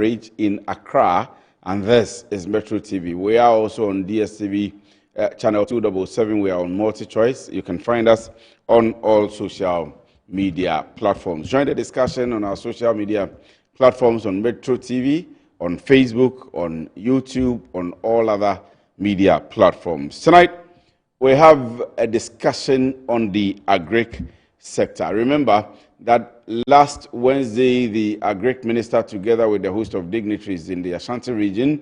Ridge in Accra, and this is Metro TV. We are also on DSTV channel 277. We are on MultiChoice. You can find us on all social media platforms. Join the discussion on our social media platforms on Metro TV, on Facebook, on YouTube, on all other media platforms. Tonight, we have a discussion on the agric sector. Remember that last Wednesday, the agric minister, together with a host of dignitaries in the Ashanti region,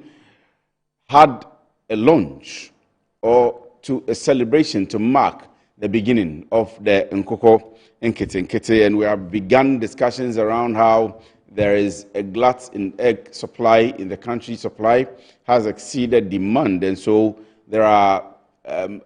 had a launch or to a celebration to mark the beginning of the Nkoko Nkete, and we have begun discussions around how there is a glut in egg supply in the country. Supply has exceeded demand, and so there are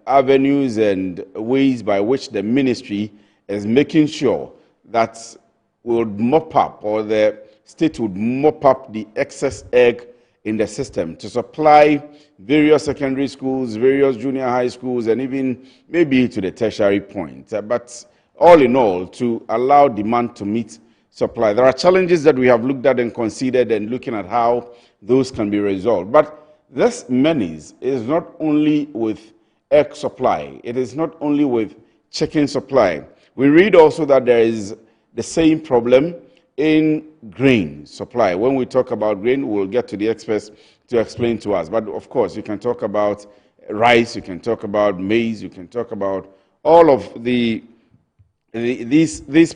avenues and ways by which the ministry is making sure that would mop up, or the state would mop up the excess egg in the system to supply various secondary schools, various junior high schools, and even maybe to the tertiary point. But all in all, to allow demand to meet supply. There are challenges that we have looked at and considered and looking at how those can be resolved. But this menace is not only with egg supply. It is not only with chicken supply. We read also that there is the same problem in grain supply. When we talk about grain, we'll get to the experts to explain to us. But of course, you can talk about rice, you can talk about maize, you can talk about all of these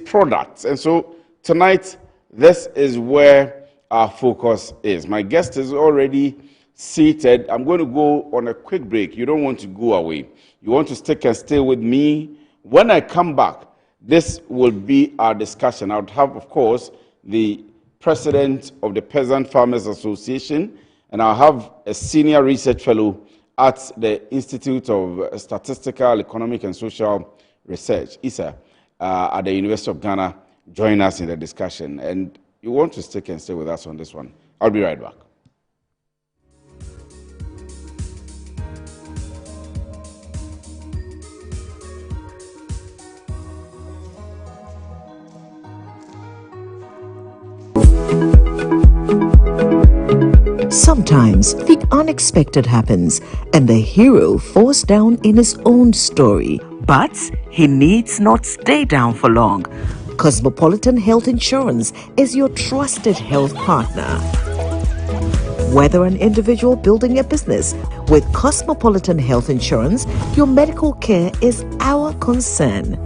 products. And so tonight, this is where our focus is. My guest is already seated. I'm going to go on a quick break. You don't want to go away. You want to stick and stay with me. When I come back, this will be our discussion. I would have, of course, the president of the Peasant Farmers Association, and I'll have a senior research fellow at the Institute of Statistical, Economic and Social Research, ISA, at the University of Ghana, join us in the discussion. And you want to stick and stay with us on this one. I'll be right back. Sometimes the unexpected happens and the hero falls down in his own story. But he needs not stay down for long. Cosmopolitan Health Insurance is your trusted health partner. Whether an individual building a business, with Cosmopolitan Health Insurance, your medical care is our concern.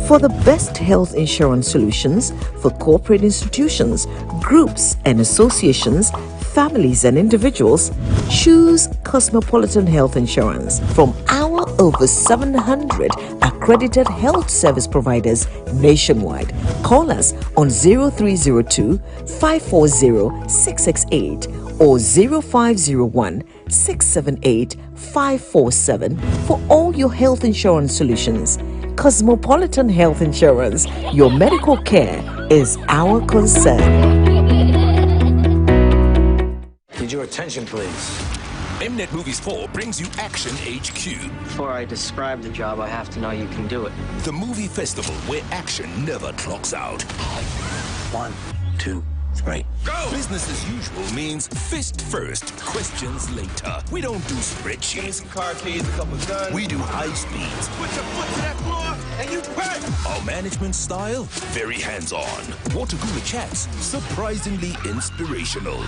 For the best health insurance solutions for corporate institutions, groups and associations, families and individuals, choose Cosmopolitan Health Insurance from our over 700 accredited health service providers nationwide. Call us on 0302 540 668 or 0501 678 547 for all your health insurance solutions. Cosmopolitan Health Insurance, your medical care is our concern. Need your attention, please. Mnet Movies 4 brings you Action HQ. Before I describe the job, I have to know you can do it. The movie festival where action never clocks out. 1, 2, 3. Go! Business as usual means fist first, questions later. We don't do spreadsheets. Some car keys, a couple guns. We do high speeds. Put your foot to that floor and you pay. Our management style, very hands-on. Water cooler chats, surprisingly inspirational.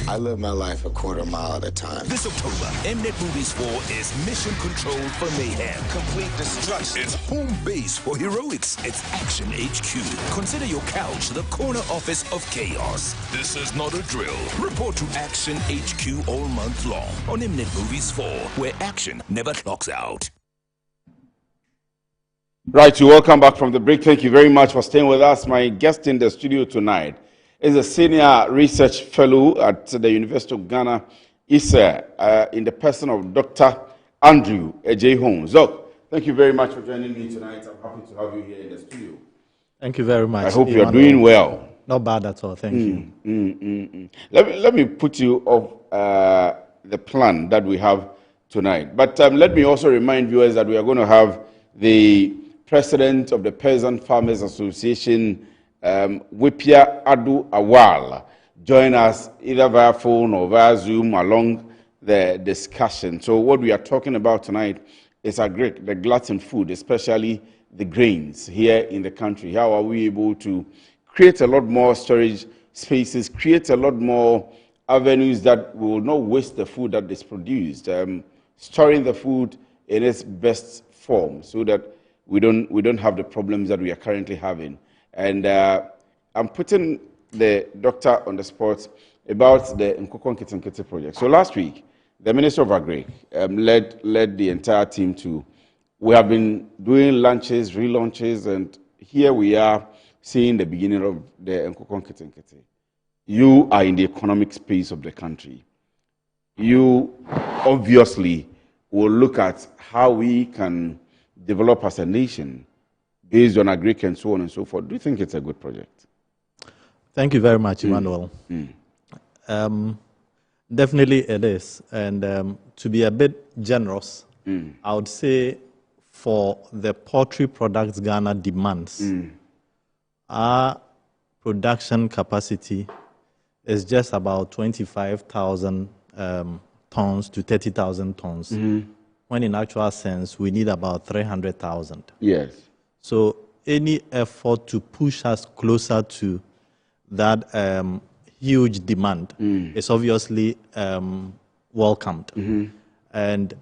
I live my life a quarter mile at a time. This October, Mnet Movies 4 is mission control for mayhem. Complete destruction. It's home base for heroics. It's Action HQ. Consider your couch the corner office of chaos. This is not a drill. Report to Action HQ all month long on Mnet Movies 4, where action never clocks out. Right, you welcome back from the break. Thank you very much for staying with us. My guest in the studio tonight is a senior research fellow at the University of Ghana, ISA, in the person of Dr. Andrew J. Holmes. Doc, thank you very much for joining me tonight. I'm happy to have you here in the studio. Thank you very much. I hope you're doing well. Not bad at all, thank you. Let me put you off the plan that we have tonight. But let me also remind viewers that we are going to have the president of the Peasant Farmers Association, Wipia Adu Awal, join us either via phone or via Zoom along the discussion. So what we are talking about tonight is agric, the gluten food, especially the grains here in the country. How are we able to create a lot more storage spaces, create a lot more avenues that will not waste the food that is produced, storing the food in its best form so that we don't have the problems that we are currently having. And I'm putting the doctor on the spot about the Nkukon Kitinkiti project. So last week, the Minister of Agri led the entire team to, we have been doing lunches, relaunches, and here we are seeing the beginning of the Nkukon Kitinkiti. You are in the economic space of the country. You obviously will look at how we can develop as a nation based on agri and so on and so forth. Do you think it's a good project? Thank you very much, Emmanuel. Definitely it is. And to be a bit generous, I would say for the poultry products Ghana demands, our production capacity is just about 25,000 tons to 30,000 tons, when in actual sense, we need about 300,000. Yes. So any effort to push us closer to that huge demand is obviously welcomed. And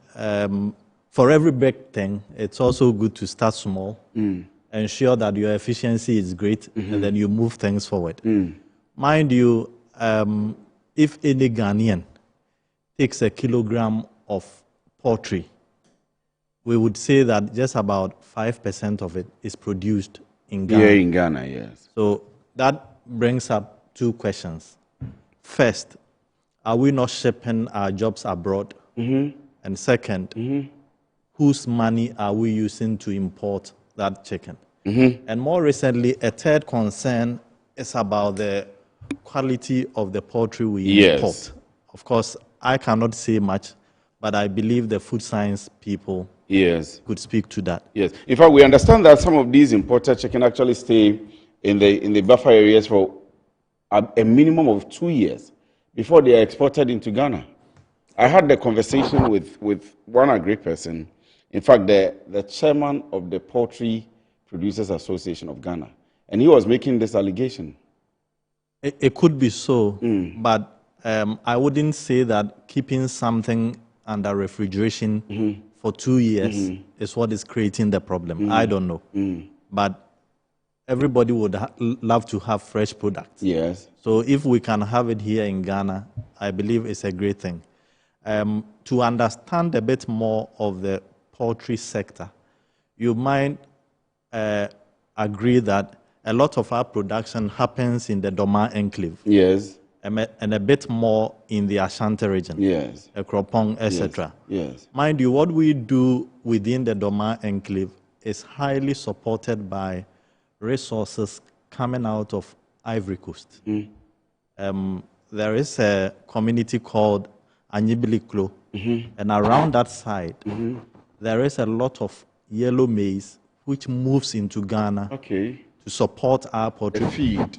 for every big thing, it's also good to start small, ensure that your efficiency is great, and then you move things forward. Mind you, if any Ghanaian takes a kilogram of poultry, we would say that just about 5% of it is produced in Ghana. Here in Ghana, yes. So that brings up two questions. First, are we not shipping our jobs abroad? And second, whose money are we using to import that chicken? And more recently, a third concern is about the quality of the poultry we import. Of course, I cannot say much, but I believe the food science people could speak to that. Yes. In fact, we understand that some of these imported chicken actually stay in the buffer areas for a minimum of 2 years before they are exported into Ghana. I had the conversation with one agri person, in fact, the chairman of the Poultry Producers Association of Ghana, and he was making this allegation. It could be so, but I wouldn't say that keeping something under refrigeration for 2 years is what is creating the problem. I don't know. But everybody would love to have fresh products. Yes. So if we can have it here in Ghana, I believe it's a great thing. To understand a bit more of the poultry sector, you might agree that a lot of our production happens in the Doma enclave. Yes. And a bit more in the Ashanti region. Yes. Ekropong, etc. Yes. Mind you, what we do within the Doma enclave is highly supported by resources coming out of Ivory Coast. There is a community called Anyibiliklo, and around that side, there is a lot of yellow maize which moves into Ghana to support our poultry. The feed.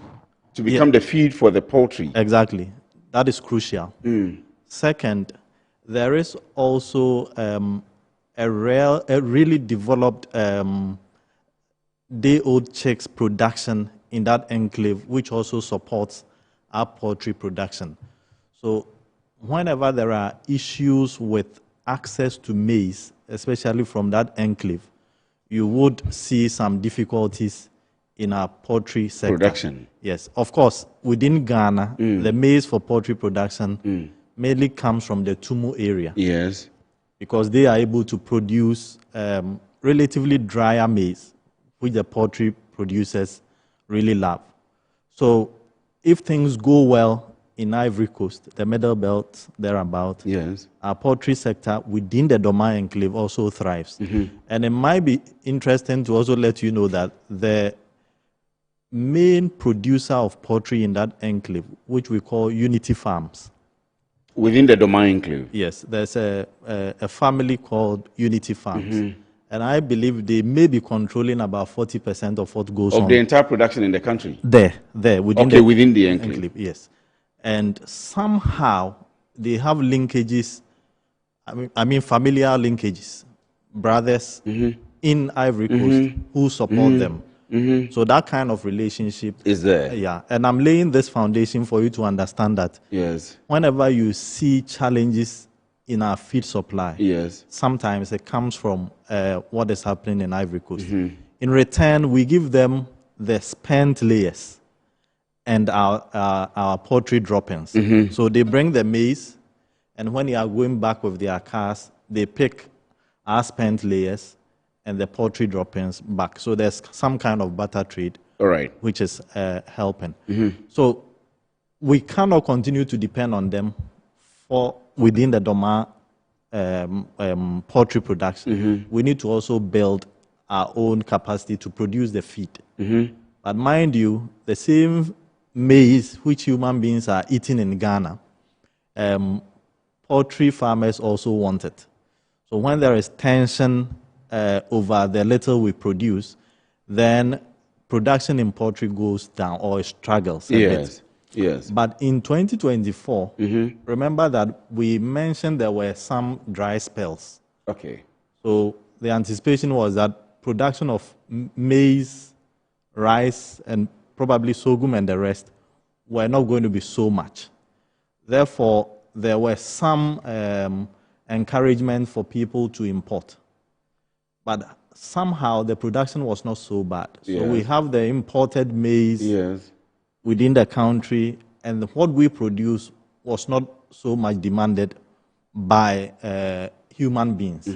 To become the feed for the poultry. Exactly. That is crucial. Second, there is also a really developed day-old chicks production in that enclave, which also supports our poultry production. So whenever there are issues with access to maize, especially from that enclave, you would see some difficulties in our poultry sector. Production. Yes. Of course, within Ghana, the maize for poultry production mainly comes from the Tumu area. Yes. Because they are able to produce relatively drier maize, which the poultry producers really love. So if things go well in Ivory Coast, the Middle Belt, thereabout, our poultry sector within the Doma enclave also thrives. And it might be interesting to also let you know that the main producer of poultry in that enclave, which we call Unity Farms. Within the Doma enclave? Yes, there's a family called Unity Farms. And I believe they may be controlling about 40% of what goes on. Of the entire production in the country? There, within within the enclave. Yes. And somehow they have linkages, I mean familiar linkages, brothers in Ivory Coast who support them. So that kind of relationship is there. Yeah, and I'm laying this foundation for you to understand that Yes. whenever you see challenges in our feed supply, Yes. sometimes it comes from what is happening in Ivory Coast. In return, we give them the spent layers and our poultry droppings. So they bring the maize, and when they are going back with their cars, they pick our spent layers and the poultry droppings back. So there's some kind of barter trade, All right, which is helping. So we cannot continue to depend on them for within the Doma poultry production. We need to also build our own capacity to produce the feed. But mind you, the same maize which human beings are eating in Ghana, poultry farmers also want it. So when there is tension over the little we produce, then production in poultry goes down or struggles a bit. Yes. But in 2024, remember that we mentioned there were some dry spells. Okay. So the anticipation was that production of maize, rice, and probably sorghum and the rest were not going to be so much. Therefore, there were some encouragement for people to import. But somehow the production was not so bad. So we have the imported maize within the country, and what we produce was not so much demanded by human beings.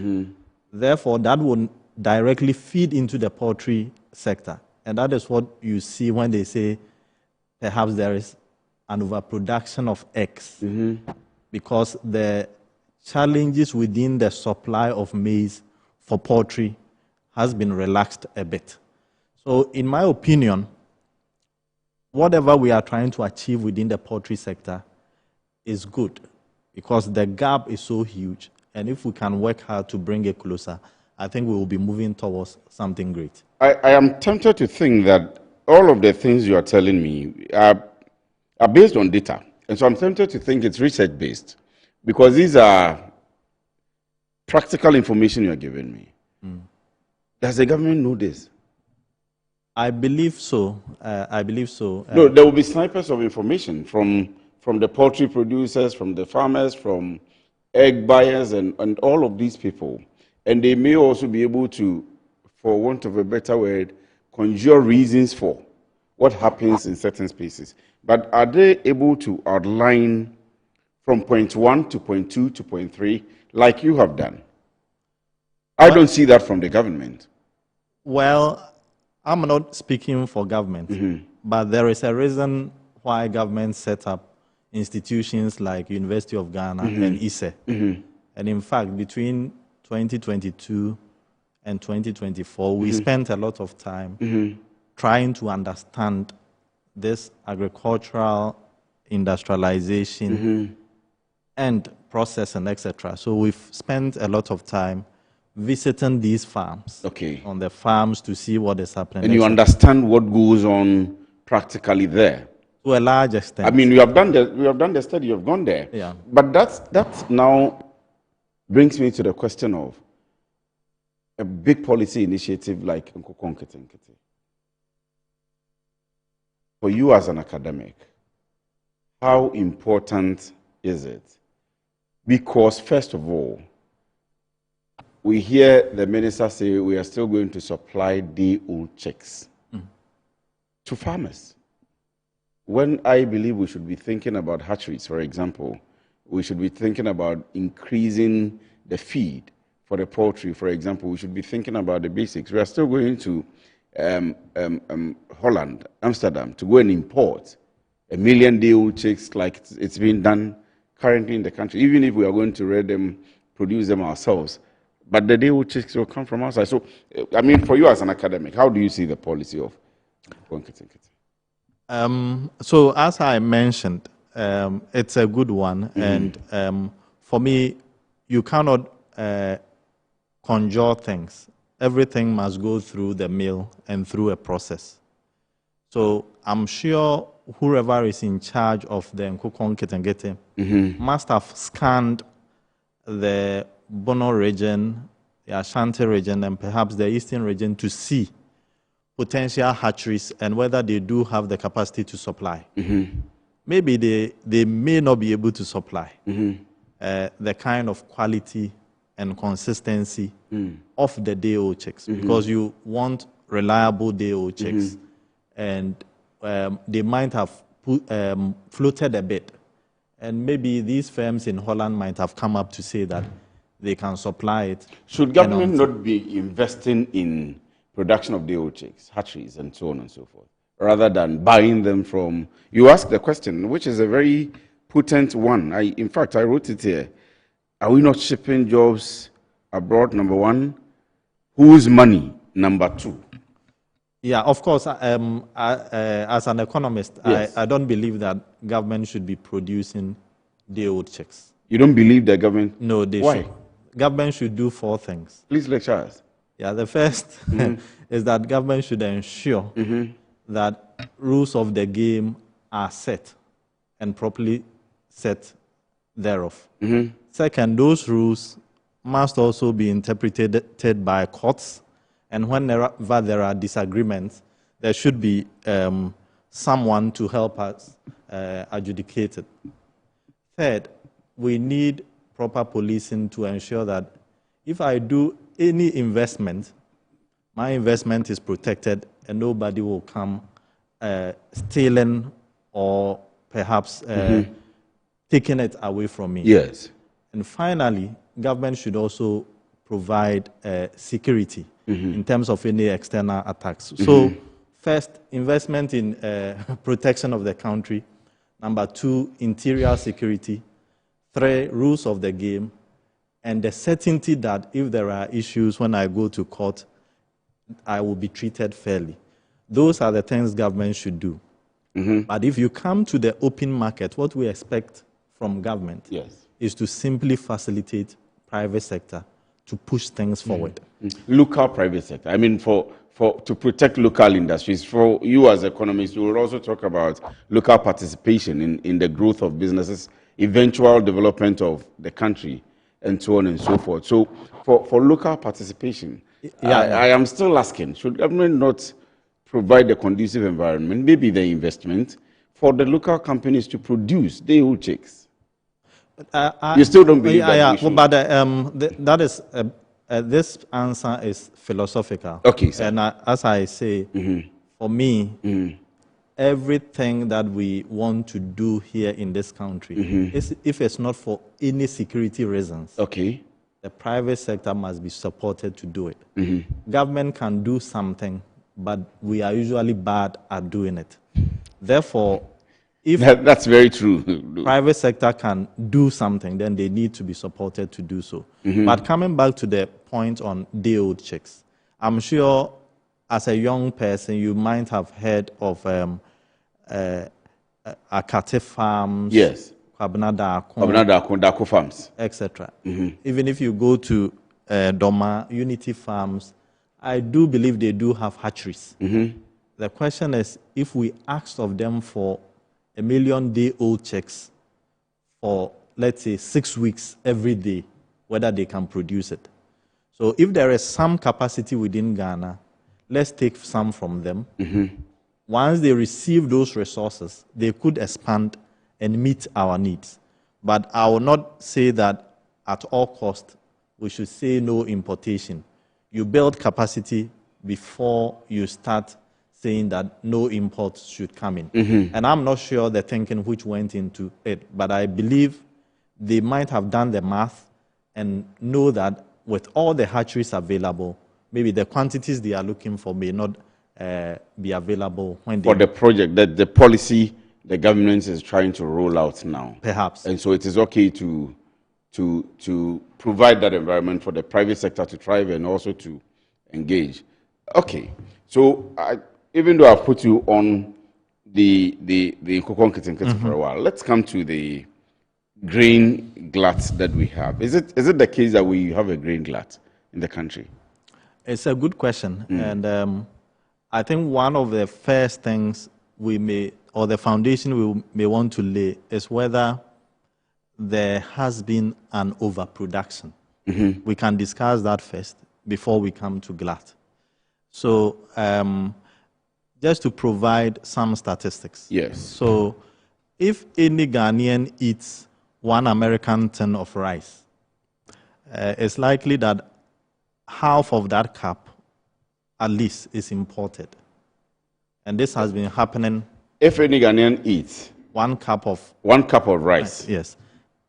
Therefore, that would directly feed into the poultry sector. And that is what you see when they say perhaps there is an overproduction of eggs, because the challenges within the supply of maize for poultry has been relaxed a bit. So in my opinion, whatever we are trying to achieve within the poultry sector is good, because the gap is so huge. And if we can work hard to bring it closer, I think we will be moving towards something great. I am tempted to think that all of the things you are telling me are based on data. And so I'm tempted to think it's research-based, because these are practical information you are giving me. Does the government know this? I believe so. I believe so. No, there will be snipers of information from the poultry producers, from the farmers, from egg buyers, and all of these people. And they may also be able to, for want of a better word, conjure reasons for what happens in certain spaces. But are they able to outline from point 1 to point 2 to point 3, like you have done? I don't see that from the government. Well, I'm not speaking for government, but there is a reason why government set up institutions like University of Ghana and ISE. And in fact, between 2022 and 2024, we spent a lot of time trying to understand this agricultural industrialization and processing, etc. So we've spent a lot of time visiting these farms, on the farms, to see what is happening. And you understand what goes on practically there. To a large extent. I mean, we have done the study, you've gone there. Yeah. But that now brings me to the question of a big policy initiative like Nkoko. For you as an academic, how important is it? Because first of all, we hear the minister say we are still going to supply day-old chicks to farmers. When I believe we should be thinking about hatcheries, for example, we should be thinking about increasing the feed for the poultry, for example, we should be thinking about the basics. We are still going to Holland, Amsterdam, to go and import 1 million day-old chicks like it's being done currently in the country, even if we are going to rear them, produce them ourselves. But the day-old chicks will come from outside. So, I mean, for you as an academic, how do you see the policy of Nkoko? So, as I mentioned, it's a good one. And for me, you cannot conjure things. Everything must go through the mill and through a process. So I'm sure whoever is in charge of the Nkukong Kitengete must have scanned the Bono region, the Ashanti region, and perhaps the Eastern region to see potential hatcheries and whether they do have the capacity to supply. Maybe they may not be able to supply the kind of quality and consistency of the day-old chicks, because you want reliable day-old chicks, and they might have floated a bit. And maybe these firms in Holland might have come up to say that they can supply it. Should government not be investing in production of day-old chicks, hatcheries, and so on and so forth, rather than buying them from... You asked the question, which is a very potent one. In fact, I wrote it here. Are we not shipping jobs abroad, number one? Whose money, number two? Yeah, of course. As an economist, yes. I don't believe that government should be producing day-old chicks. You don't believe the government? No, they Why? should. Government should do 4 things. Please lecture us. Yeah, the first is that government should ensure that rules of the game are set and properly set thereof. Second, those rules must also be interpreted by courts, and whenever there are disagreements, there should be someone to help us adjudicate it. Third, we need proper policing to ensure that if I do any investment, my investment is protected and nobody will come stealing or perhaps taking it away from me. Yes. And finally, government should also provide security in terms of any external attacks. So first, investment in protection of the country. Number 2, interior security. 3, rules of the game. And the certainty that if there are issues when I go to court, I will be treated fairly. Those are the things government should do. But if you come to the open market, what we expect from government is to simply facilitate private sector to push things forward. Local private sector. I mean, to protect local industries. For you as economists, you will also talk about local participation in the growth of businesses, eventual development of the country, and so on and so forth. So for local participation, I am still asking, should government not provide a conducive environment, maybe the investment, for the local companies to produce day-old chicks? You still don't believe that we should? But that is, this answer is philosophical. Okay, sir. And as I say, for me, everything that we want to do here in this country, if it's not for any security reasons, the private sector must be supported to do it. Government can do something, but we are usually bad at doing it. Therefore, if that's very true. Private sector can do something, then they need to be supported to do so. But coming back to the point on day-old chicks, I'm sure as a young person, you might have heard of Akate farms, Kwabena Dako farms, etc. Even if you go to Doma, Unity farms, I do believe they do have hatcheries. The question is, if we asked of them for 1 million day-old chicks for, let's say, 6 weeks every day, whether they can produce it. So if there is some capacity within Ghana, let's take some from them. Once they receive those resources, they could expand and meet our needs. But I will not say that at all costs we should say no importation. You build capacity before you start saying that no imports should come in. And I'm not sure the thinking which went into it, but I believe they might have done the math and know that with all the hatcheries available, maybe the quantities they are looking for may not be available when they... For the project, that the policy the government is trying to roll out now. Perhaps. And so it is okay to provide that environment for the private sector to thrive and also to engage. Okay, so even though I've put you on the Nkukong Kitengete for a while, let's come to the grain glut that we have. Is it the case that we have a grain glut in the country? It's a good question. And I think one of the first things we may or the foundation we may want to lay is whether there has been an overproduction. We can discuss that first before we come to glut. So just to provide some statistics. Yes. So if any Ghanaian eats 1 American ton of rice, it's likely that half of that cup at least is imported. And this has been happening. If any Ghanaian eats 1 cup of rice, yes,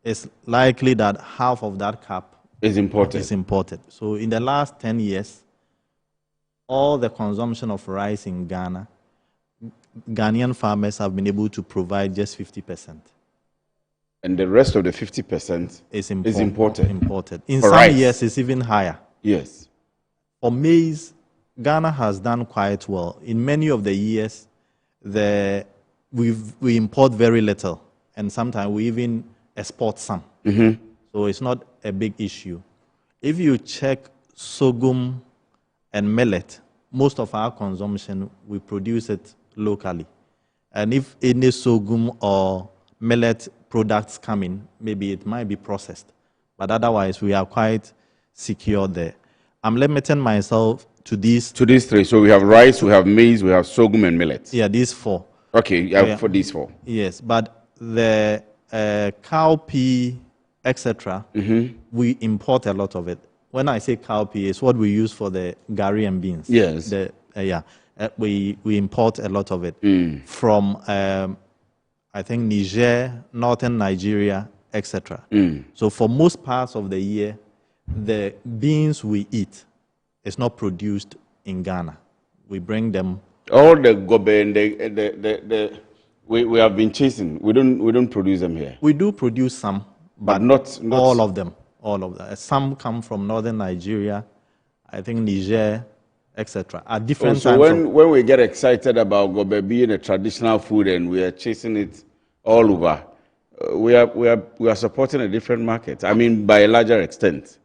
it's likely that half of that cup is imported. So in the last 10 years, all the consumption of rice in Ghana, Ghanaian farmers have been able to provide just 50%. And the rest of the 50% is imported. In For some rice. years, it's even higher. Yes. For maize, Ghana has done quite well. In many of the years, we import very little, and sometimes we even export some. So it's not a big issue. If you check sorghum and millet, most of our consumption, we produce it locally. And if any sorghum or millet products come in, maybe it might be processed. But otherwise, we are quite secure there. I'm limiting myself to these. To these 3. So we have rice, we have maize, we have sorghum and millet. Yeah, these 4. Okay, for these 4. Yes, but the cowpea, etc., we import a lot of it. When I say cowpea, it's what we use for the gari and beans. Yes. We import a lot of it from, I think, Niger, northern Nigeria, etc. So for most parts of the year, the beans we eat is not produced in Ghana. We bring them. All the gobe and we have been chasing. We don't produce them here. We do produce some, but not all of them. All of that. Some come from northern Nigeria, I think Niger, etc. At different so times. when we get excited about gobe being a traditional food and we are chasing it all over, we are supporting a different market. I mean, by a larger extent.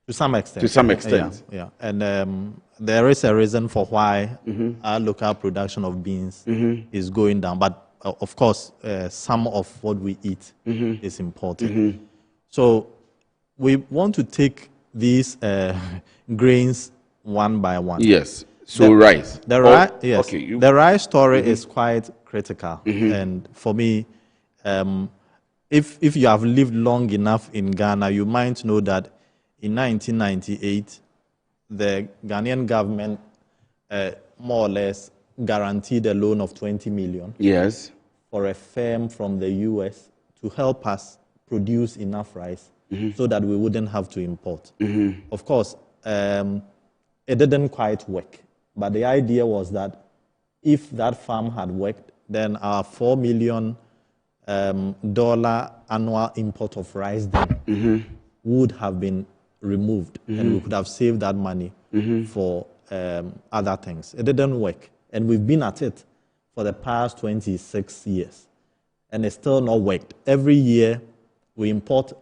To some extent. To some extent. Yeah. And there is a reason for why our local production of beans is going down. But of course, some of what we eat is imported. So we want to take these grains one by one. Yes. So rice. Yes. Okay, the rice story is quite critical. And for me, if you have lived long enough in Ghana, you might know that in 1998, the Ghanaian government more or less guaranteed a loan of 20 million. Yes. For a firm from the US to help us produce enough rice so that we wouldn't have to import. Of course, it didn't quite work. But the idea was that if that farm had worked, then our $4 million annual import of rice then would have been removed, and we could have saved that money for other things. It didn't work, and we've been at it for the past 26 years, and it's still not worked. Every year, we import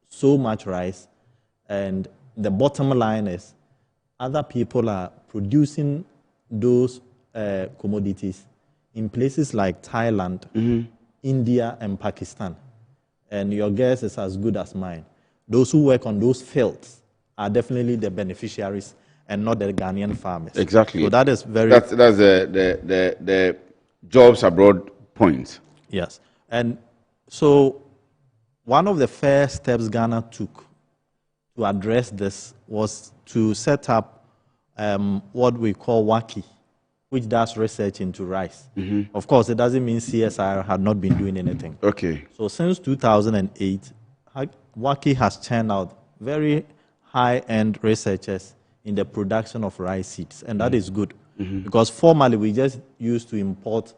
so much rice, and the bottom line is other people are producing those commodities in places like Thailand, India, and Pakistan. And your guess is as good as mine. Those who work on those fields are definitely the beneficiaries and not the Ghanaian farmers. Exactly. So that is very... That's the jobs abroad point. Yes. And so one of the first steps Ghana took to address this was to set up what we call WACI, which does research into rice. Of course, it doesn't mean CSIR had not been doing anything. Okay. So since 2008, WACI has churned out very high-end researchers in the production of rice seeds, and that is good. Because formerly, we just used to import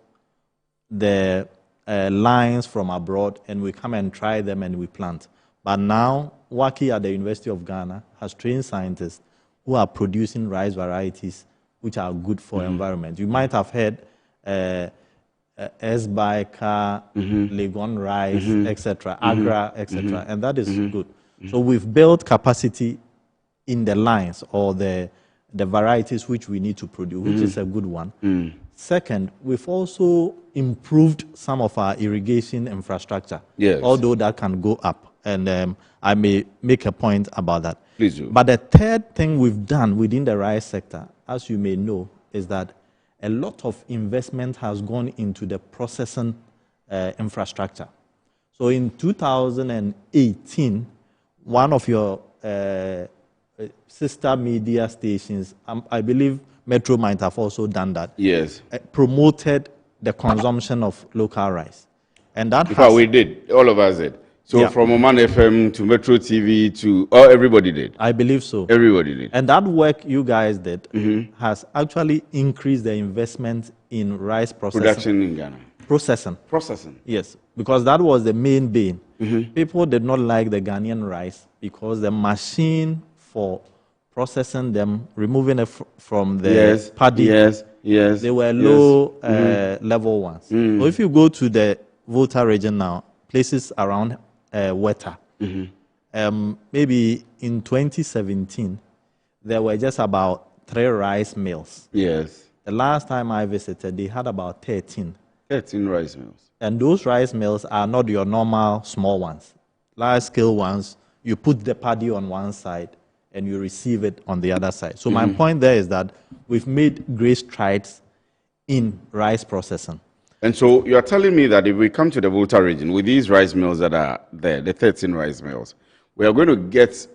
the lines from abroad, and we come and try them and we plant. But now, WACI at the University of Ghana has trained scientists who are producing rice varieties which are good for environment. You might have heard S-Baika, Legon rice, etc., Agra, etc., and that is good. So we've built capacity in the lines or the varieties which we need to produce, which is a good one. Second, we've also improved some of our irrigation infrastructure. Yes. Although that can go up. And I may make a point about that. Please do. But the third thing we've done within the rice sector, as you may know, is that a lot of investment has gone into the processing infrastructure. So in 2018, one of your sister media stations, I believe Metro might have also done that. Yes. Promoted the consumption of local rice. And that In fact, we did. All of us did. So Yeah. from Oman FM to Metro TV to, everybody did. I believe so. Everybody did. And that work you guys did has actually increased the investment in rice processing. Production in Ghana. Processing. Processing. Yes, because that was the main bane. People did not like the Ghanaian rice because the machine for processing them, removing it from the paddy, they were low level ones. So if you go to the Volta region now, places around Weta, maybe in 2017, there were just about 3 rice mills. Yes. The last time I visited, they had about 13. 13 rice mills. And those rice mills are not your normal small ones. Large-scale ones, you put the paddy on one side and you receive it on the other side. So my point there is that we've made great strides in rice processing. And so you're telling me that if we come to the Volta region with these rice mills that are there, the 13 rice mills, we are going to get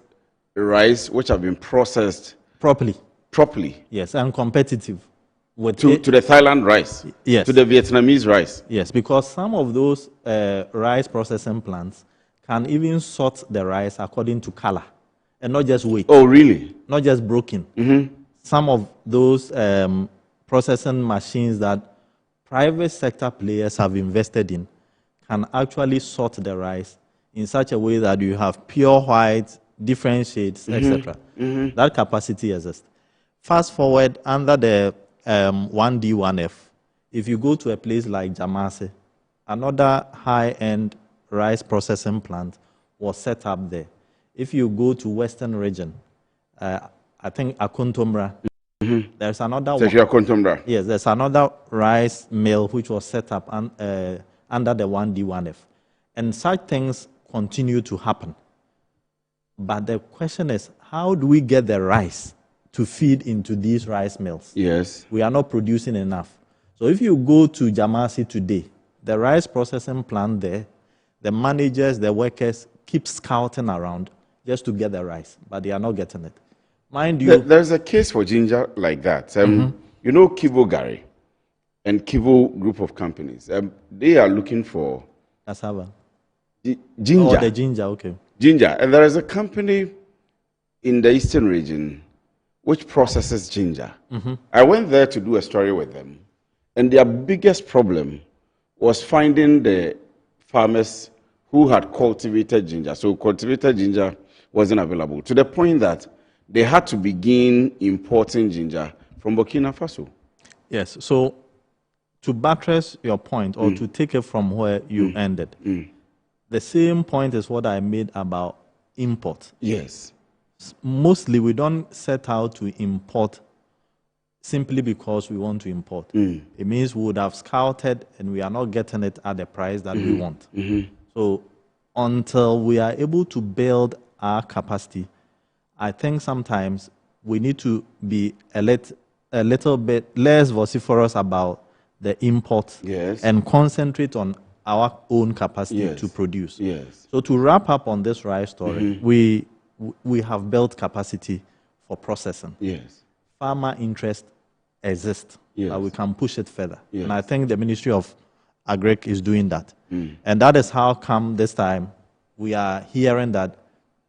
rice which have been processed Properly. Yes, and competitive. With to the Thailand rice. Yes. To the Vietnamese rice. Yes, because some of those rice processing plants can even sort the rice according to color and not just weight. Oh, really? Not just broken. Some of those processing machines that private sector players have invested in can actually sort the rice in such a way that you have pure white, different shades, etc. That capacity exists. Fast forward under the 1D, 1F, if you go to a place like Jamase, another high-end rice processing plant was set up there. If you go to Western region, I think Akontomra, there's another one. Yes, there's another rice mill which was set up under the 1D, 1F. And such things continue to happen. But the question is, how do we get the rice to feed into these rice mills? Yes. We are not producing enough. So if you go to Jamasi today, the rice processing plant there, the managers, the workers keep scouting around just to get the rice, but they are not getting it. Mind you, there's a case for ginger like that. You know Kivo Gary and Kivo group of companies. They are looking for cassava. Ginger. Oh, the ginger, okay. Ginger. And there is a company in the eastern region which processes ginger. I went there to do a story with them, and their biggest problem was finding the farmers who had cultivated ginger. So cultivated ginger wasn't available, to the point that they had to begin importing ginger from Burkina Faso. Yes, so to buttress your point, or to take it from where you ended, the same point is what I made about import. Yes. Mostly we don't set out to import simply because we want to import. It means we would have scouted and we are not getting it at the price that we want. So until we are able to build our capacity, I think sometimes we need to be a little bit less vociferous about the import and concentrate on our own capacity to produce. So to wrap up on this rice story, we have built capacity for processing. Farmer interest exists, but we can push it further. And I think the Ministry of Agric is doing that. And that is how come this time we are hearing that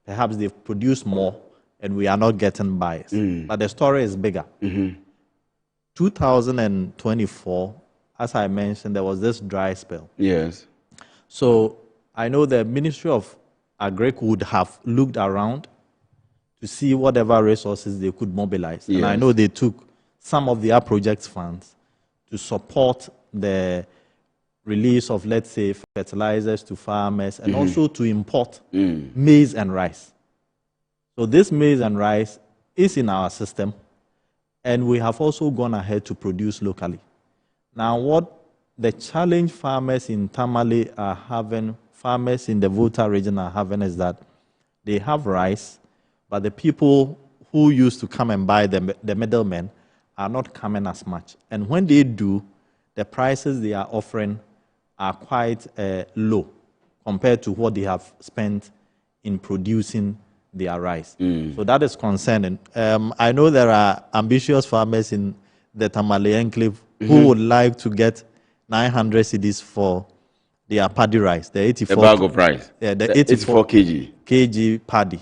perhaps they've produced more and we are not getting buyers. But the story is bigger. 2024, as I mentioned, there was this dry spell. So I know the Ministry of Agric would have looked around to see whatever resources they could mobilize. And I know they took some of their project funds to support the release of, let's say, fertilizers to farmers and also to import maize and rice. So this maize and rice is in our system, and we have also gone ahead to produce locally. Now, what the challenge farmers in Tamale are having, farmers in the Volta region are having, is that they have rice, but the people who used to come and buy the middlemen are not coming as much. And when they do, the prices they are offering are quite low compared to what they have spent in producing their rice. So that is concerning. I know there are ambitious farmers in the Tamale enclave who would like to get 900 cedis for their paddy rice, the 84 The bag of rice. Yeah, the 84 kg paddy.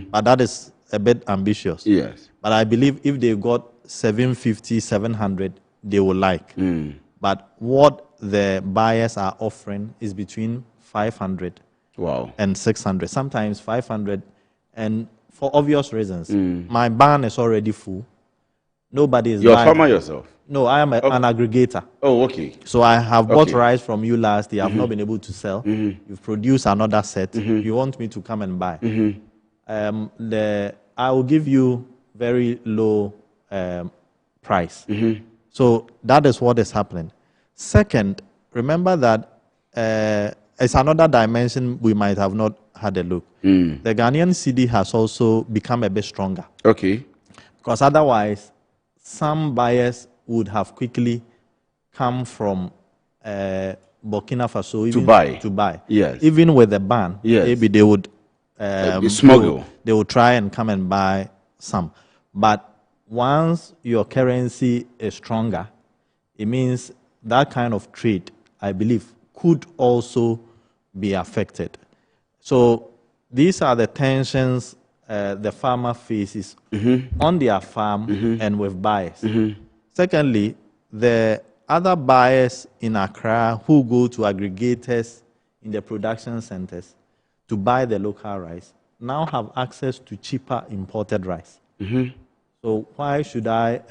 But that is a bit ambitious. Yes. But I believe if they got 750, 700, they will like. But what the buyers are offering is between 500 and 600, sometimes 500. And for obvious reasons, my barn is already full. Nobody is You're a buying. farmer yourself? No, I am an aggregator. Oh, okay. So I have bought rice from you last year. I've not been able to sell. You've produced another set. You want me to come and buy. I will give you very low price. So that is what is happening. Second, remember that it's another dimension we might have not had a look. The Ghanaian cedi has also become a bit stronger. Okay. Because otherwise, some buyers would have quickly come from Burkina Faso even to buy. Yes. Even with the ban, maybe they would smuggle. They would try and come and buy some. But once your currency is stronger, it means that kind of trade, I believe, could also be affected. So these are the tensions the farmer faces on their farm and with buyers. Secondly, the other buyers in Accra who go to aggregators in the production centers to buy the local rice now have access to cheaper imported rice. So why should I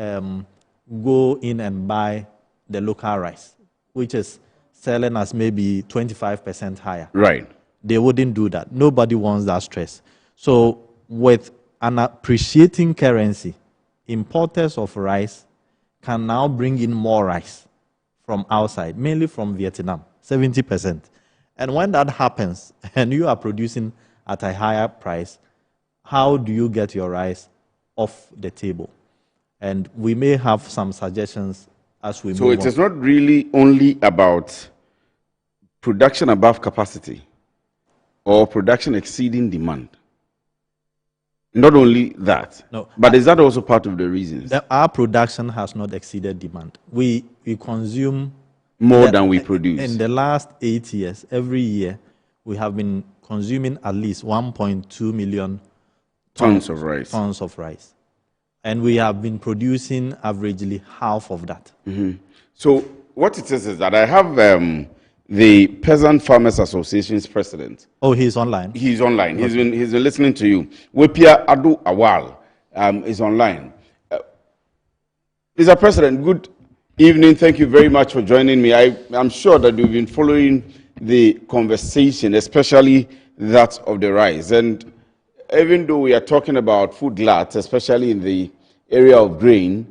go in and buy the local rice, which is selling as maybe 25% higher? Right. They wouldn't do that. Nobody wants that stress. So with an appreciating currency, importers of rice can now bring in more rice from outside, mainly from Vietnam, 70%. And when that happens, and you are producing at a higher price, how do you get your rice off the table? And we may have some suggestions as we move on. So it is not really only about production above capacity or production exceeding demand. Not only that, no, but is that also part of the reasons? Our production has not exceeded demand. We consume more than we produce. In the last 8 years, every year, we have been consuming at least 1.2 million tons of rice. Tons of rice. And we have been producing averagely half of that. So what it is that I have the Peasant Farmers Association's president. Oh, he's online? He's online. Okay. He's been listening to you. Wepia Adu Awal is online. Mr. President, good evening. Thank you very much for joining me. I'm sure that you've been following the conversation, especially that of the rice. And even though we are talking about food gluts, especially in the area of grain,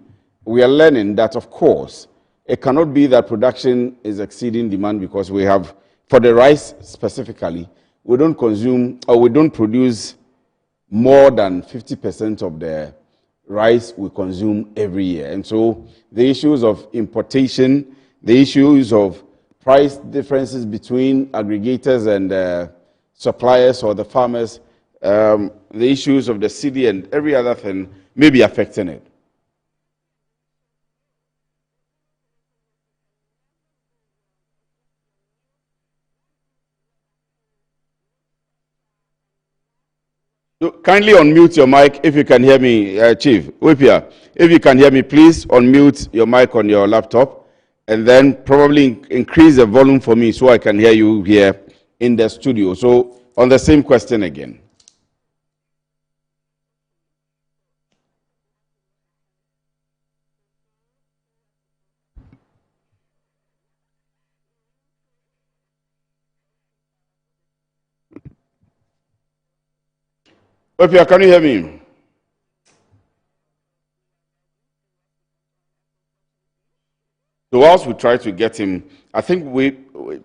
we are learning that, of course, it cannot be that production is exceeding demand because we have, for the rice specifically, we don't consume or we don't produce more than 50% of the rice we consume every year. And so the issues of importation, the issues of price differences between aggregators and suppliers or the farmers, the issues of the city and every other thing may be affecting it. Kindly unmute your mic if you can hear me, Chief. Wipia, if you can hear me, please unmute your mic on your laptop and then probably increase the volume for me so I can hear you here in the studio. So on the same question again. Wipia, can you hear me? So whilst we try to get him I think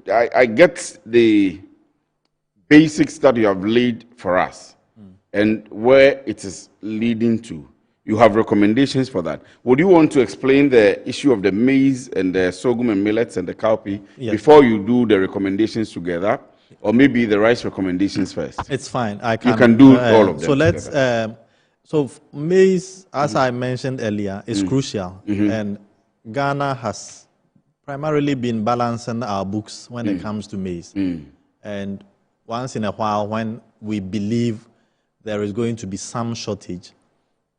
I get the basics that you have laid for us and where it is leading to. You have recommendations for that. Would you want to explain the issue of the maize and the sorghum and millets and the cowpea before you do the recommendations together? Or maybe the rice recommendations first? It's fine. You can do all of them So let's. together. Maize, as I mentioned earlier, is crucial, and Ghana has primarily been balancing our books when it comes to maize. And once in a while, when we believe there is going to be some shortage,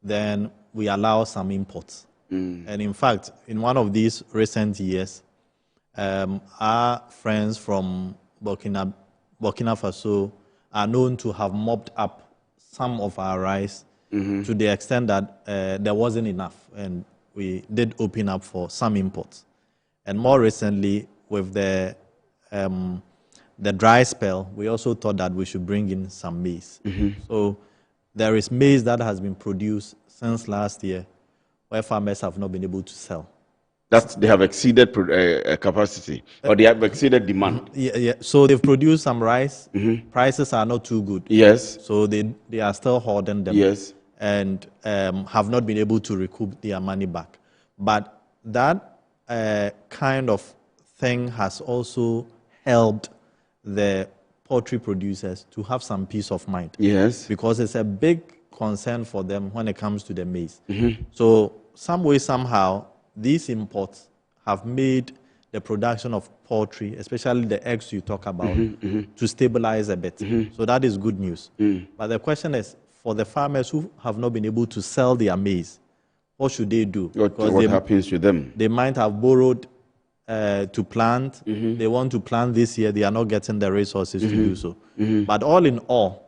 then we allow some imports. And in fact, in one of these recent years, our friends from Burkina Faso are known to have mopped up some of our rice to the extent that there wasn't enough, and we did open up for some imports. And more recently, with the dry spell, we also thought that we should bring in some maize. So there is maize that has been produced since last year where farmers have not been able to sell. They have exceeded capacity, or they have exceeded demand. Yeah. So they've produced some rice. Prices are not too good. Yes. So they are still hoarding them. Yes. And have not been able to recoup their money back. But that kind of thing has also helped the poultry producers to have some peace of mind. Yes. Because it's a big concern for them when it comes to the maize. So some way, somehow, these imports have made the production of poultry, especially the eggs you talk about, to stabilize a bit. So that is good news. But the question is, for the farmers who have not been able to sell their maize, what should they do? What happens to them? They might have borrowed to plant. They want to plant this year. They are not getting the resources to do so. But all in all,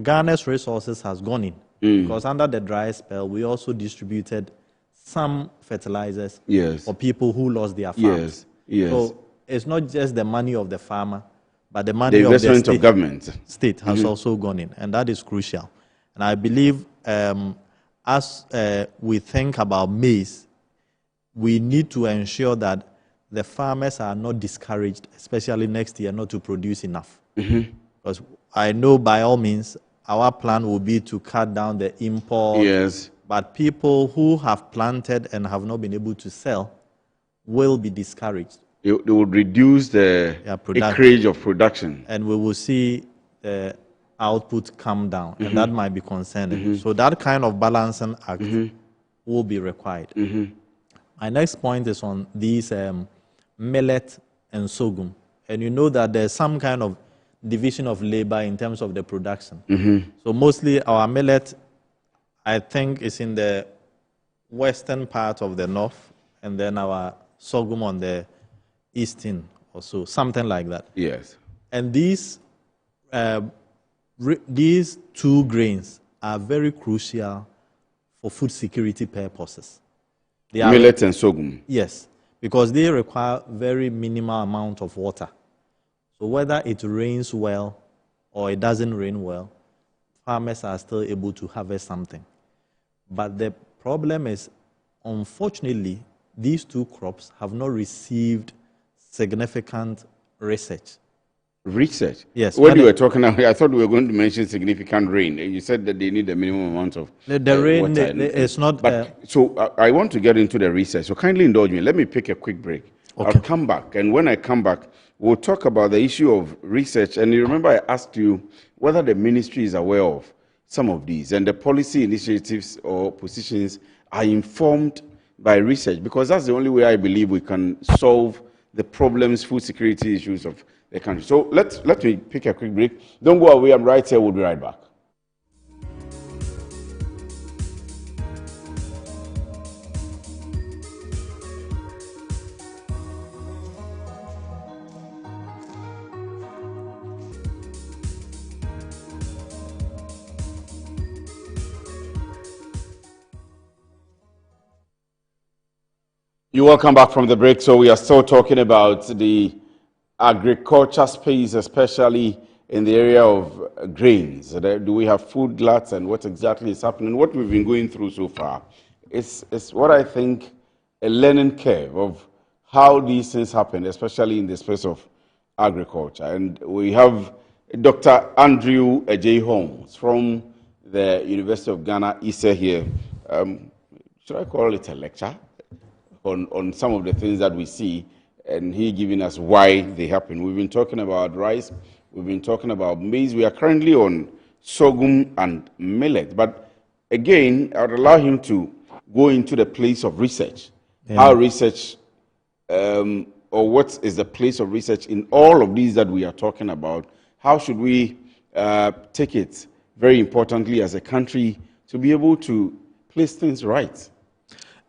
Ghana's resources has gone in. Because under the dry spell, we also distributed some fertilizers for people who lost their farms. So it's not just the money of the farmer, but the money of the state, government. State has also gone in, and that is crucial. And I believe as we think about maize, we need to ensure that the farmers are not discouraged, especially next year, not to produce enough. Because I know by all means, our plan will be to cut down the import. Yes. But people who have planted and have not been able to sell will be discouraged. They would reduce the acreage of production. And we will see the output come down, and that might be concerning. So that kind of balancing act will be required. My next point is on these millet and sorghum. And you know that there's some kind of division of labor in terms of the production. So mostly our millet, I think, is in the western part of the north, and then our sorghum on the eastern or so, something like that. Yes. And these two grains are very crucial for food security purposes. Millet and sorghum. Yes, because they require very minimal amount of water. So whether it rains well or it doesn't rain well, farmers are still able to harvest something. But the problem is, unfortunately, these two crops have not received significant research. Research? Yes. When you were talking, I thought we were going to mention significant rain. You said that they need a minimum amount of the rain water. It's not... So I want to get into the research. So kindly indulge me. Let me pick a quick break. Okay. I'll come back. And when I come back, we'll talk about the issue of research. And you remember I asked you whether the ministry is aware of some of these, and the policy initiatives or positions are informed by research, because that's the only way I believe we can solve the problems, food security issues of the country. So let me pick a quick break. Don't go away. I'm right here. We'll be right back. You're welcome back from the break. So we are still talking about the agriculture space, especially in the area of grains. Do we have food gluts, and what exactly is happening? What we've been going through so far is what I think a learning curve of how these things happen, especially in the space of agriculture. And we have Dr. Andrew Ejay Holmes from the University of Ghana, ISE here. Should I call it a lecture on some of the things that we see, and he giving us why they happen. We've been talking about rice, we've been talking about maize. We are currently on sorghum and millet. But again, I would allow him to go into the place of research. How research, or what is the place of research in all of these that we are talking about? How should we take it, very importantly, as a country, to be able to place things right?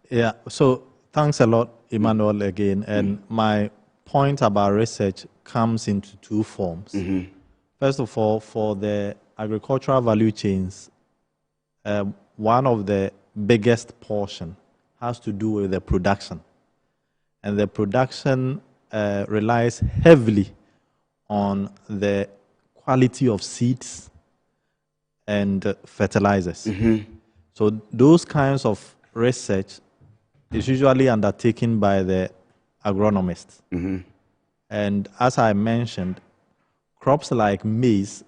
Yeah, so thanks a lot, Emmanuel, again. And my point about research comes into two forms. First of all, for the agricultural value chains, one of the biggest portion has to do with the production. And the production relies heavily on the quality of seeds and fertilizers. So those kinds of research is usually undertaken by the agronomists. And as I mentioned, crops like maize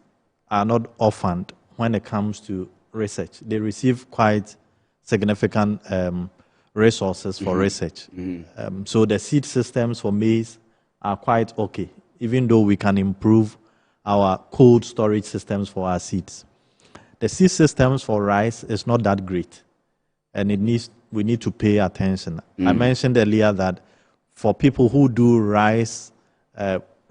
are not orphaned when it comes to research. They receive quite significant resources for research. So the seed systems for maize are quite okay, even though we can improve our cold storage systems for our seeds. The seed systems for rice is not that great, and we need to pay attention. I mentioned earlier that for people who do rice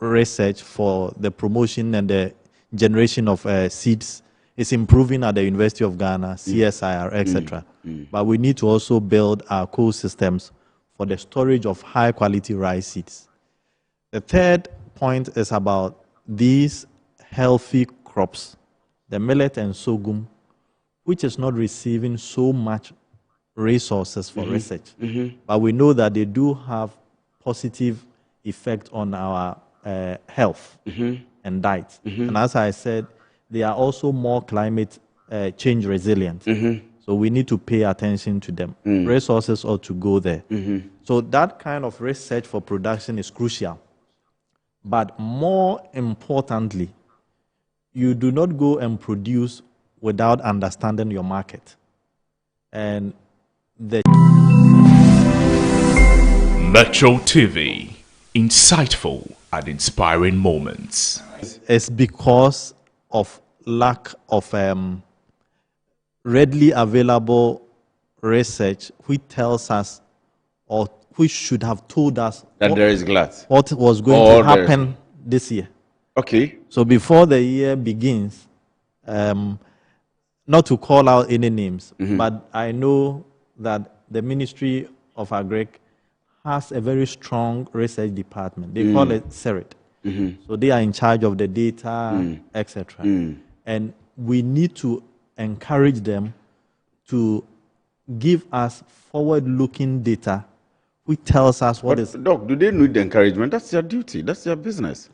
research for the promotion and the generation of seeds, it's improving at the University of Ghana, CSIR, etc. But we need to also build our cold systems for the storage of high-quality rice seeds. The third point is about these healthy crops, the millet and sorghum, which is not receiving so much resources for research. But we know that they do have positive effect on our health and diet. And as I said, they are also more climate change resilient. So we need to pay attention to them. Resources ought to go there. So that kind of research for production is crucial. But more importantly, you do not go and produce without understanding your market. And the Metro TV, insightful and inspiring moments. It's because of lack of readily available research which tells us, or which should have told us That there is glut. what was going to happen this year. Okay. So before the year begins, not to call out any names, but I know that the Ministry of Agric has a very strong research department. They call it CERIT. So they are in charge of the data, etc. And we need to encourage them to give us forward-looking data which tells us what is... Doc, do they need the encouragement? That's their duty. That's their business.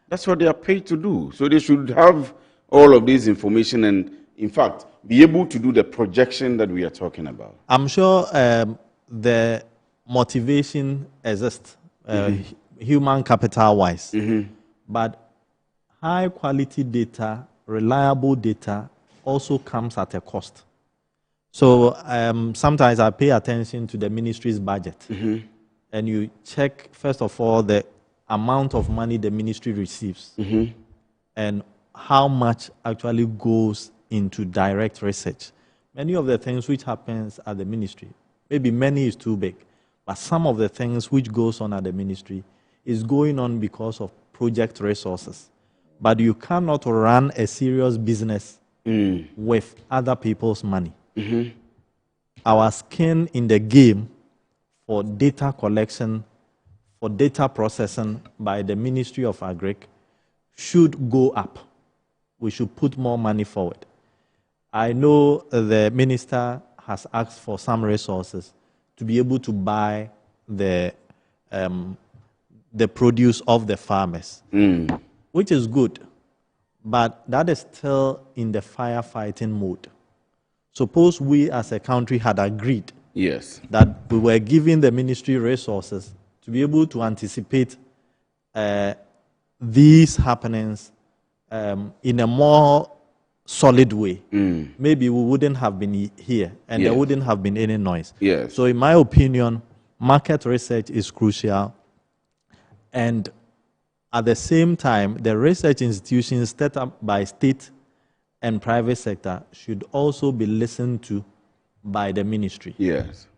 That's what they are paid to do. So they should have all of this information and, in fact, be able to do the projection that we are talking about. I'm sure the motivation exists, human capital-wise. But high-quality data, reliable data, also comes at a cost. So sometimes I pay attention to the ministry's budget. And you check, first of all, the amount of money the ministry receives and how much actually goes into direct research. Many of the things which happens at the ministry, maybe many is too big, but some of the things which goes on at the ministry is going on because of project resources. But you cannot run a serious business with other people's money. Our skin in the game for data collection, for data processing by the Ministry of Agric should go up. We should put more money forward. I know the minister has asked for some resources to be able to buy the produce of the farmers, which is good, but that is still in the firefighting mode. Suppose we as a country had agreed that we were giving the ministry resources to be able to anticipate these happenings in a more solid way, maybe we wouldn't have been here and there wouldn't have been any noise. Yes. So in my opinion, market research is crucial, and at the same time, the research institutions set up by state and private sector should also be listened to by the ministry. Yes.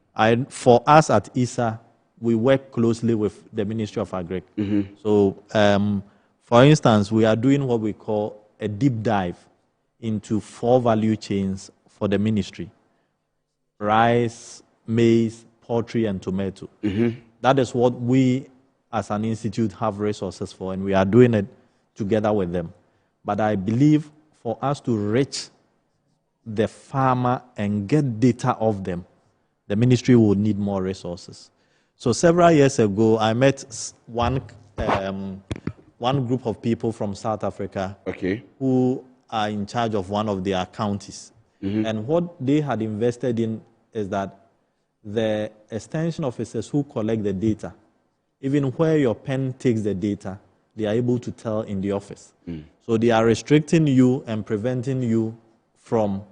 For us at ISA, we work closely with the Ministry of Agri. So, for instance, we are doing what we call a deep dive into 4 value chains for the ministry: rice, maize, poultry, and tomato. That is what we as an institute have resources for, and we are doing it together with them. But I believe for us to reach the farmer and get data of them, the ministry will need more resources. So several years ago, I met one group of people from South Africa who are in charge of one of their counties. And what they had invested in is that the extension officers who collect the data, even where your pen takes the data, they are able to tell in the office. So they are restricting you and preventing you from,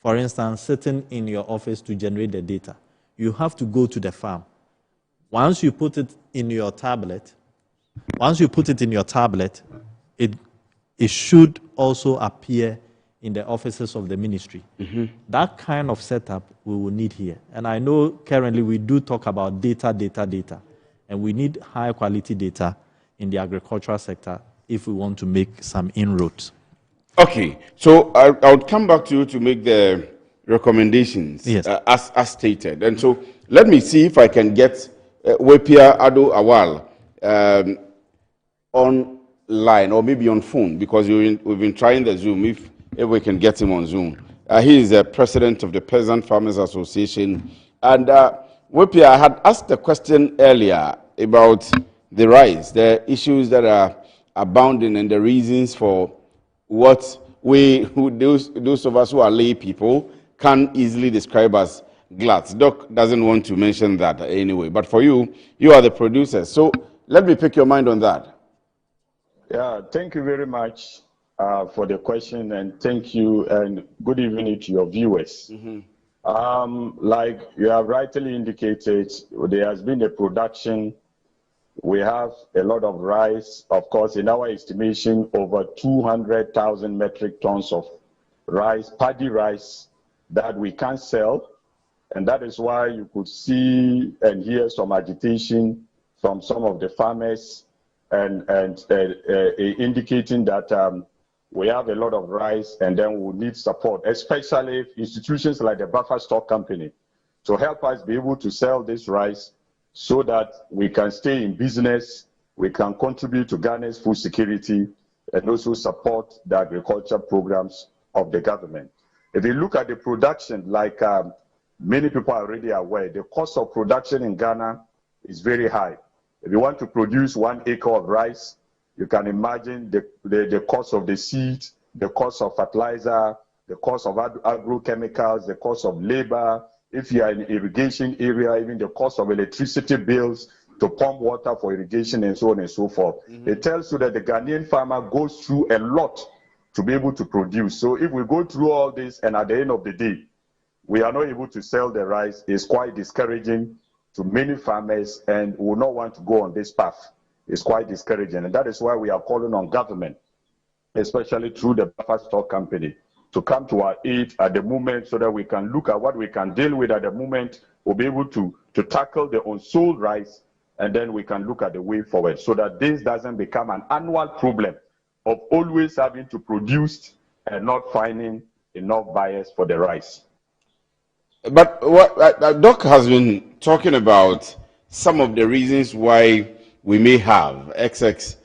for instance, sitting in your office to generate the data. You have to go to the farm. Once you put it in your tablet, it should also appear in the offices of the ministry. That kind of setup we will need here. And I know currently we do talk about data. And we need high quality data in the agricultural sector if we want to make some inroads. Okay, so I would come back to you to make the recommendations as stated. And so let me see if I can get Wepia Ado Awal online or maybe on phone, because we've been trying the Zoom, if we can get him on Zoom. He is the president of the Peasant Farmers Association. And Wepia, I had asked a question earlier about the rice, the issues that are abounding and the reasons for what those of us who are lay people can easily describe as gluts. Doc doesn't want to mention that anyway, but for you, you are the producers. So let me pick your mind on that. Yeah, thank you very much for the question, and thank you and good evening to your viewers. Like you have rightly indicated, there has been a production. We have a lot of rice, of course, in our estimation, over 200,000 metric tons of rice, paddy rice, that we can't sell. And that is why you could see and hear some agitation from some of the farmers and indicating that we have a lot of rice and then we need support, especially institutions like the Buffer Stock Company, to help us be able to sell this rice so that we can stay in business, we can contribute to Ghana's food security, and also support the agriculture programs of the government. If you look at the production, like many people are already aware, the cost of production in Ghana is very high. If you want to produce 1 acre of rice, you can imagine the cost of the seed, the cost of fertilizer, the cost of agrochemicals, the cost of labor. If you are in irrigation area, even the cost of electricity bills to pump water for irrigation and so on and so forth. It tells you that the Ghanaian farmer goes through a lot to be able to produce. So if we go through all this and at the end of the day, we are not able to sell the rice, it's quite discouraging to many farmers and will not want to go on this path. It's quite discouraging. And that is why we are calling on government, especially through the Buffer Stock Company, to come to our aid at the moment so that we can look at what we can deal with at the moment. We'll be able to tackle the unsold rice, and then we can look at the way forward so that this doesn't become an annual problem of always having to produce and not finding enough buyers for the rice. But what Doc has been talking about some of the reasons why we may have excess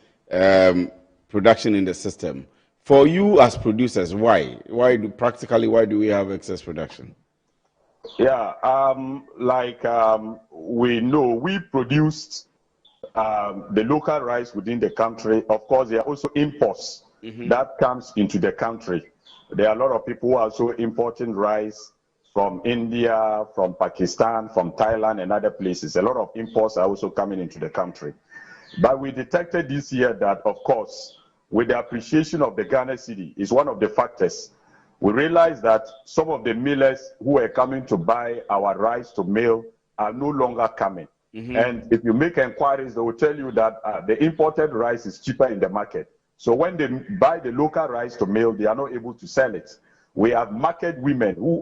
production in the system. For you as producers, why? Why do we have excess production? Yeah, we know, we produced the local rice within the country. Of course, there are also imports that comes into the country. There are a lot of people who are also importing rice from India, from Pakistan, from Thailand, and other places. A lot of imports are also coming into the country. But we detected this year that, of course, with the appreciation of the Ghana cedi is one of the factors. We realized that some of the millers who were coming to buy our rice to mill are no longer coming. And if you make inquiries, they will tell you that the imported rice is cheaper in the market. So when they buy the local rice to mill, they are not able to sell it. We have market women who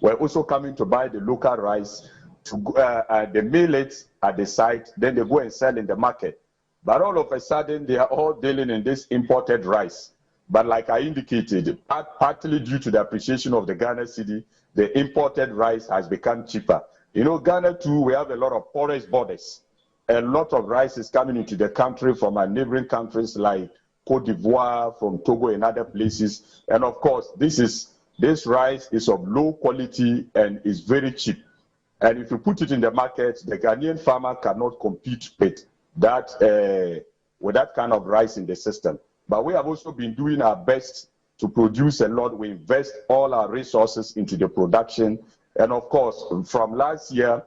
were also coming to buy the local rice, they mill it at the site, then they go and sell in the market. But all of a sudden, they are all dealing in this imported rice. But like I indicated, partly due to the appreciation of the Ghana cedi, the imported rice has become cheaper. You know, Ghana too, we have a lot of porous borders. A lot of rice is coming into the country from our neighboring countries like Cote d'Ivoire, from Togo and other places. And of course, this rice is of low quality and is very cheap. And if you put it in the market, the Ghanaian farmer cannot compete with that kind of rice in the system. But we have also been doing our best to produce a lot. We invest all our resources into the production. And of course, from last year,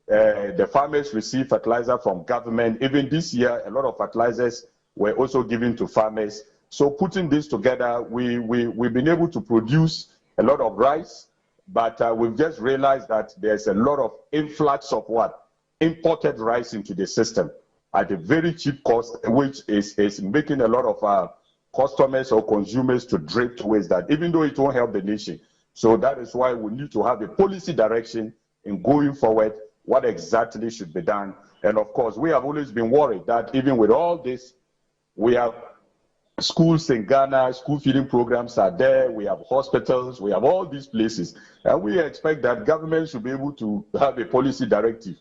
the farmers receive fertilizer from government. Even this year, a lot of fertilizers were also given to farmers. So putting this together, we've been able to produce a lot of rice, but we've just realized that there's a lot of influx of imported rice into the system at a very cheap cost, which is making a lot of our customers or consumers to drift towards that, even though it won't help the nation. So that is why we need to have a policy direction in going forward, what exactly should be done. And of course, we have always been worried that even with all this, we have schools in Ghana, school feeding programs are there, we have hospitals, we have all these places. And we expect that government should be able to have a policy directive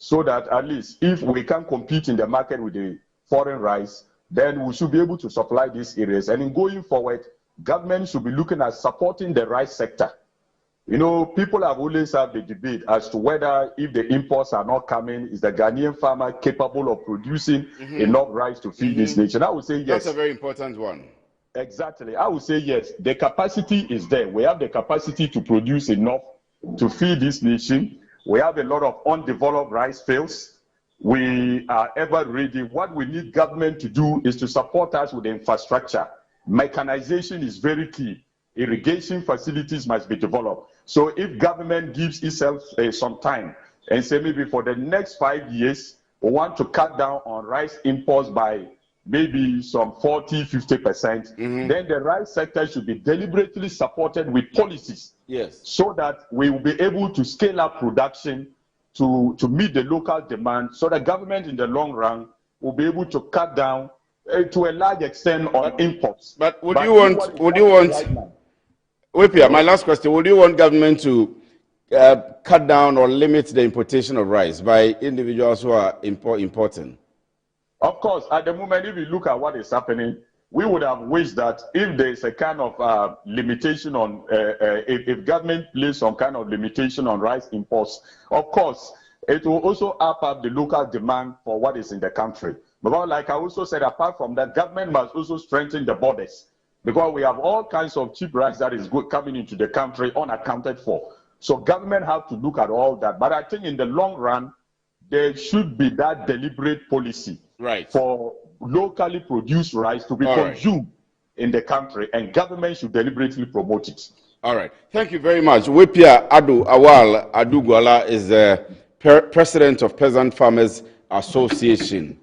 so that at least if we can compete in the market with the foreign rice, then we should be able to supply these areas. And in going forward, government should be looking at supporting the rice sector. You know, people have always had the debate as to whether if the imports are not coming, is the Ghanaian farmer capable of producing enough rice to feed this nation? I would say yes. That's a very important one. Exactly. I would say yes. The capacity is there. We have the capacity to produce enough to feed this nation. We have a lot of undeveloped rice fields. We are ever ready. What we need government to do is to support us with the infrastructure. Mechanization is very key. Irrigation facilities must be developed. So if government gives itself some time and say maybe for the next 5 years, we want to cut down on rice imports by maybe some 40, 50%, then the rice sector should be deliberately supported with policies. Yes. So that we will be able to scale up production to meet the local demand, so the government in the long run will be able to cut down to a large extent on imports. But would you want, Wipia, my last question, would you want government to cut down or limit the importation of rice by individuals who are importing? Of course, at the moment, if you look at what is happening, we would have wished that if there is a kind of limitation on, if government places some kind of limitation on rice imports, of course, it will also up the local demand for what is in the country. But like I also said, apart from that, government must also strengthen the borders, because we have all kinds of cheap rice that is coming into the country unaccounted for. So government have to look at all that. But I think in the long run, there should be that deliberate policy for locally produced rice to be consumed in the country, and government should deliberately promote it. All right. Thank you very much. Wipia Awal Adugwala is the president of Peasant Farmers Association.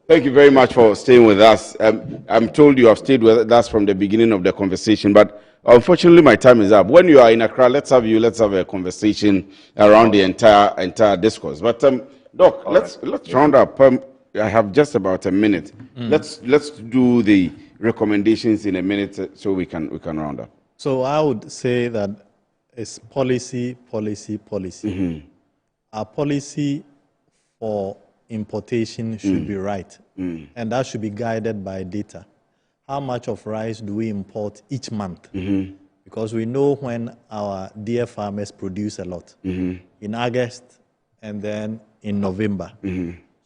Thank you very much for staying with us. I'm told you have stayed with us from the beginning of the conversation, but unfortunately my time is up. When you are in Accra, let's have a conversation around the entire discourse. But Doc, let's round up. I have just about a minute. Let's do the recommendations in a minute so we can round up. So I would say that it's policy. Our policy for importation should be right, and that should be guided by data. How much of rice do we import each month? Because we know when our dear farmers produce a lot, in August and then in November.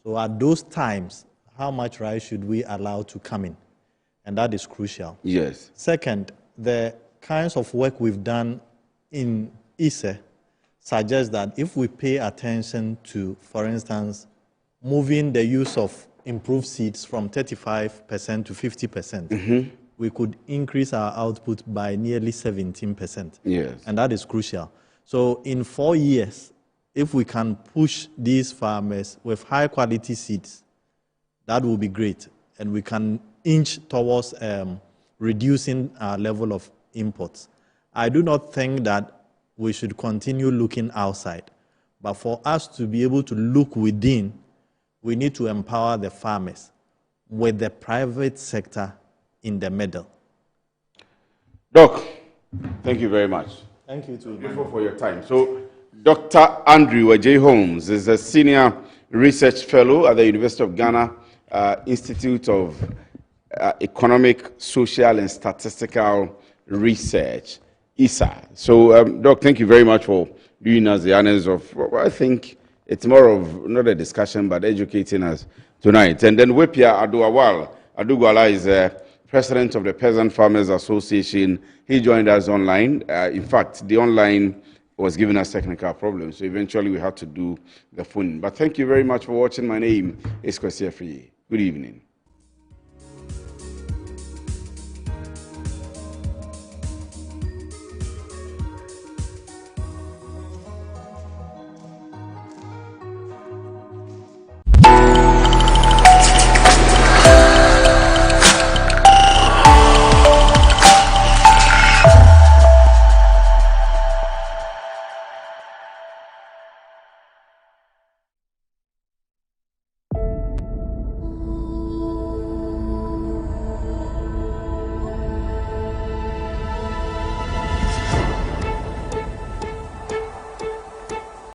So at those times, how much rice should we allow to come in? And that is crucial. Yes. Second, the kinds of work we've done in ISE suggests that if we pay attention to, for instance, moving the use of improved seeds from 35% to 50%, we could increase our output by nearly 17%. Yes. And that is crucial. So in 4 years, if we can push these farmers with high quality seeds, that will be great. And we can inch towards reducing our level of imports. I do not think that we should continue looking outside. But for us to be able to look within, we need to empower the farmers with the private sector in the middle. Doc, thank you very much. Thank you too. Grateful for your time. So, Dr. Andrew Ajay Holmes is a senior research fellow at the University of Ghana Institute of Economic, Social and Statistical Research, ISA. So, Doc, thank you very much for doing us the honors of, well, I think it's more of not a discussion, but educating us tonight. And then Wipia Adugwala is president of the Peasant Farmers Association. He joined us online. In fact, the online was giving us technical problems, so eventually we had to do the phone. But thank you very much for watching. My name is Kwesi Afriyie. Good evening.